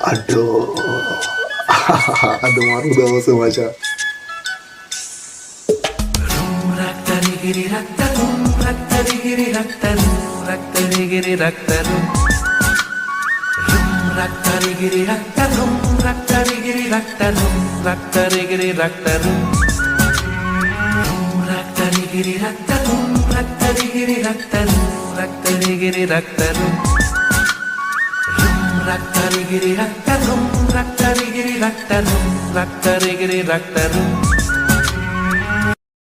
Aduh. Aduh maru udah semacam. Raktarigiri raktarum, raktarigiri raktarum, raktarigiri raktarum.